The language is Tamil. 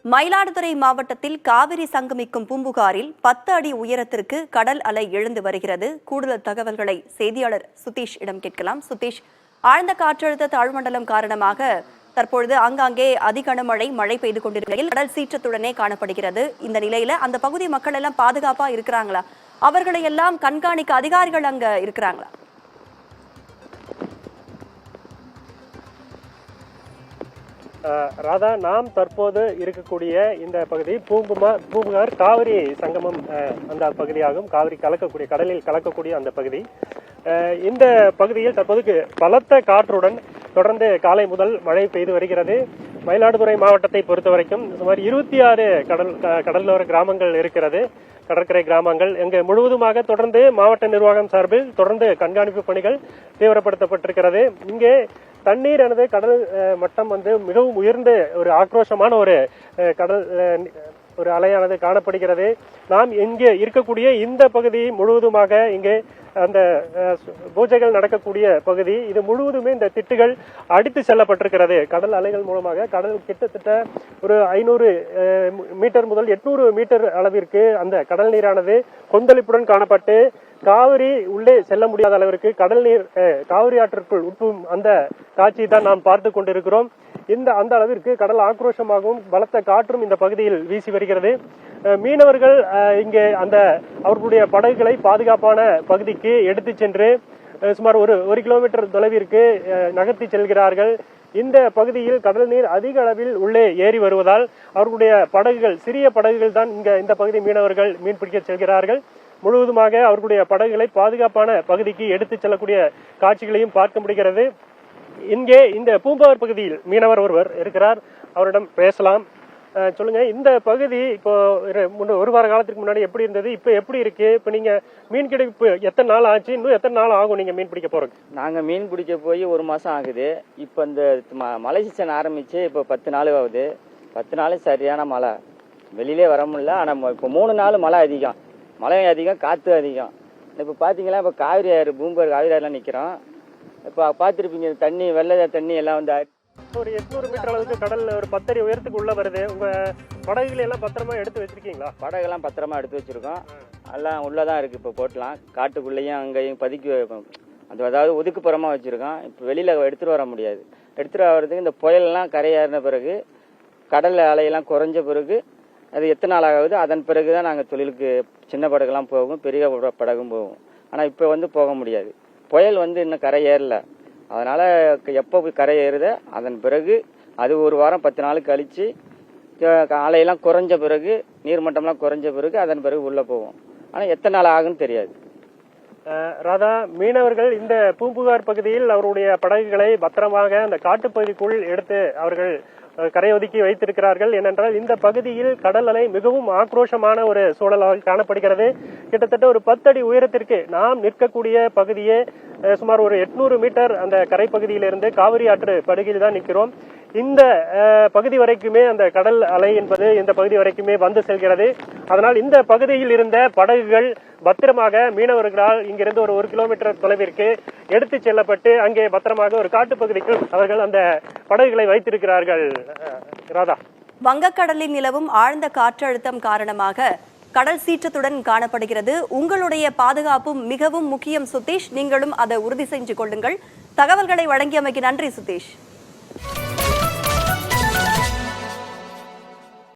மயிலாடுதுறை மாவட்டத்தில் காவிரி சங்கமிக்கும் பூம்புகாரில் 10 அடி உயரத்திற்கு கடல் அலை எழுந்து வருகிறது. கூடுதல் தகவல்களை செய்தியாளர் சுதீஷ் இடம் கேட்கலாம். சுதீஷ், ஆழ்ந்த காற்றழுத்த தாழ்மண்டலம் காரணமாக தற்பொழுது ஆங்காங்கே மழை பெய்து கொண்டிருக்கையில் கடல் சீற்றத்துடனே காணப்படுகிறது. இந்த நிலையில அந்த பகுதி மக்கள் எல்லாம் பாதுகாப்பா இருக்கிறாங்களா? அவர்களை எல்லாம் கண்காணிக்க அதிகாரிகள் அங்க இருக்கிறாங்களா? ராதா, நாம் தற்போது இருக்கக்கூடிய இந்த பகுதி பூம்புகார் காவிரி சங்கமம் அந்த பகுதியாகும். காவிரி கலக்கக்கூடிய, கடலில் கலக்கக்கூடிய அந்த பகுதி. இந்த பகுதியில் தற்போது பலத்த காற்றுடன் தொடர்ந்து காலை முதல் மழை பெய்து வருகிறது. மயிலாடுதுறை மாவட்டத்தை பொறுத்த வரைக்கும் சுமார் 26 கடலோர கிராமங்கள் இருக்கிறது, கடற்கரை கிராமங்கள். இங்கு முழுவதுமாக தொடர்ந்து மாவட்ட நிர்வாகம் சார்பில் தொடர்ந்து கண்காணிப்பு பணிகள் தீவிரப்படுத்தப்பட்டிருக்கிறது. இங்கே தண்ணீரானது கடல் மட்டம் மிகவும் உயர்ந்த ஒரு ஆக்ரோஷமான ஒரு கடல் ஒரு அலையானது காணப்படுகிறது. நாம் இங்கே இருக்கக்கூடிய இந்த பகுதி முழுவதுமாக இங்கே அந்த பூஜைகள் நடக்கக்கூடிய பகுதி. இது முழுவதுமே இந்த திட்டுகள் அடித்து செல்லப்பட்டிருக்கிறது கடல் அலைகள் மூலமாக. கடல் கிட்டத்தட்ட ஒரு 500 மீட்டர் முதல் 800 மீட்டர் அளவிற்கு அந்த கடல் நீரானது கொந்தளிப்புடன் காணப்பட்டு காவிரி உள்ளே செல்ல முடியாத அளவிற்கு கடல் நீர் காவிரி ஆற்றிற்குள் உட்பும் அந்த காட்சியை தான் நாம் பார்த்து கொண்டிருக்கிறோம். அந்த அளவிற்கு கடல் ஆக்ரோஷமாகவும் பலத்த காற்றும் இந்த பகுதியில் வீசி வருகிறது. மீனவர்கள் இங்கே அவர்களுடைய படகுகளை பாதுகாப்பான பகுதிக்கு எடுத்து சென்று சுமார் ஒரு கிலோமீட்டர் தொலைவிற்கு நகர்த்தி செல்கிறார்கள். இந்த பகுதியில் கடல் நீர் அதிக அளவில் உள்ளே ஏறி வருவதால் அவர்களுடைய படகுகள், சிறிய படகுகள் தான் இந்த பகுதி மீனவர்கள் மீன்பிடிக்க செல்கிறார்கள். முழுவதுமாக அவர்களுடைய படகுகளை பாதுகாப்பான பகுதிக்கு எடுத்து செல்லக்கூடிய காட்சிகளையும் பார்க்க முடிகிறது. இங்கே இந்த பூம்புகார் பகுதியில் மீனவர் ஒருவர் இருக்கிறார், அவரிடம் பேசலாம். சொல்லுங்க, இந்த பகுதி இப்போ ஒரு வார காலத்துக்கு முன்னாடி எப்படி இருந்தது, இப்ப எப்படி இருக்கு? இப்ப நீங்க மீன் கிடைப்பு எத்தனை நாள் ஆச்சு, இன்னும் எத்தனை நாள் ஆகும் நீங்க மீன் பிடிக்க போறது? நாங்க மீன் பிடிக்க போய் 1 மாசம் ஆகுது. இப்ப இந்த மழை சீசன் ஆரம்பிச்சு இப்ப 10 நாள் ஆகுது. 10 நாள் சரியான மழை, வெளியிலே வர முடியல. ஆனா இப்ப 3 நாள் மழை அதிகம், மழை அதிகம், காத்து அதிகம். இப்ப பாத்தீங்கன்னா இப்ப காவிரி ஆறு, பூம்புகார் காவிரி ஆறுலாம் நிக்கிறோம். இப்ப பாத்துருப்பீங்க, தண்ணி வெள்ள தண்ணி எல்லாம் ஒரு 800 மீட்டர் அளவுக்கு கடல் ஒரு 10 அடி உயரத்துக்கு உள்ள வருது. உங்க படகுகளை எல்லாம் பத்திரமா எடுத்து வச்சிருக்கீங்களா? படகுலாம் பத்திரமா எடுத்து வச்சிருக்கோம், எல்லாம் உள்ளதான் இருக்கு. இப்ப போட்டலாம், காட்டுக்குள்ளேயும் அங்கேயும் பதுக்கி அதாவது ஒதுக்குப்புறமா வச்சிருக்கோம். இப்ப வெளியில எடுத்துட்டு வர முடியாது. எடுத்துட்டு வர்றதுக்கு இந்த புயலெல்லாம் கரையேறின பிறகு, கடல் அலையெல்லாம் குறைஞ்ச பிறகு, அது எத்தனை நாள் ஆகுது, அதன் பிறகுதான் நாங்க தொழிலுக்கு சின்ன படகுலாம் போகும், பெரிய படகும் போகும். ஆனா இப்ப போக முடியாது. புயல் இன்னும் கரை ஏறல. அதனால எப்போ கரை ஏறுதோ அதன் பிறகு அது ஒரு வாரம் 10 நாள் கழிச்சு அலையெல்லாம் குறைஞ்ச பிறகு, நீர்மட்டம்லாம் குறைஞ்ச பிறகு அதன் பிறகு உள்ள போவோம். ஆனா எத்தனை நாள் ஆகுன்னு தெரியாது. ராதா, மீனவர்கள் இந்த பூம்புகார் பகுதியில் அவருடைய படகுகளை பத்திரமாக அந்த காட்டுப்பகுதிக்குள் எடுத்து அவர்கள் கரை ஒதுக்கி வைத்திருக்கிறார்கள். ஏனென்றால் இந்த பகுதியில் கடல் அலை மிகவும் ஆக்ரோஷமான ஒரு சூழலாக காணப்படுகிறது. கிட்டத்தட்ட ஒரு 10 அடி உயரத்திற்கு நாம் நிற்கக்கூடிய பகுதியே சுமார் ஒரு 800 மீட்டர் அந்த கரை பகுதியிலிருந்து காவிரி ஆற்று படுகையில் தான் நிற்கிறோம். இந்த பகுதி வரைக்குமே அந்த கடல் அலை என்பது இந்த பகுதி வரைக்குமே வந்து செல்கிறது. அதனால் இந்த பகுதியில் இருந்த படகுகள் பத்திரமாக மீனவர்களால் இங்கிருந்து ஒரு கிலோமீட்டர் தொலைவிற்கு எடுத்து செல்லப்பட்டு அங்கே பத்திரமாக ஒரு காட்டுப்பகுதிக்கு அவர்கள் அந்த படகுகளை வைத்திருக்கிறார்கள். ராதா, வங்கக்கடலில் நிலவும் ஆழ்ந்த காற்றழுத்தம் காரணமாக கடல் சீற்றத்துடன் காணப்படுகிறது. உங்களுடைய பாதுகாப்பும் மிகவும் முக்கியம் சுதீஷ். நீங்களும் அதை உறுதி செஞ்சு கொள்ளுங்கள். தகவல்களை வழங்கியமைக்கு நன்றி சுதீஷ்.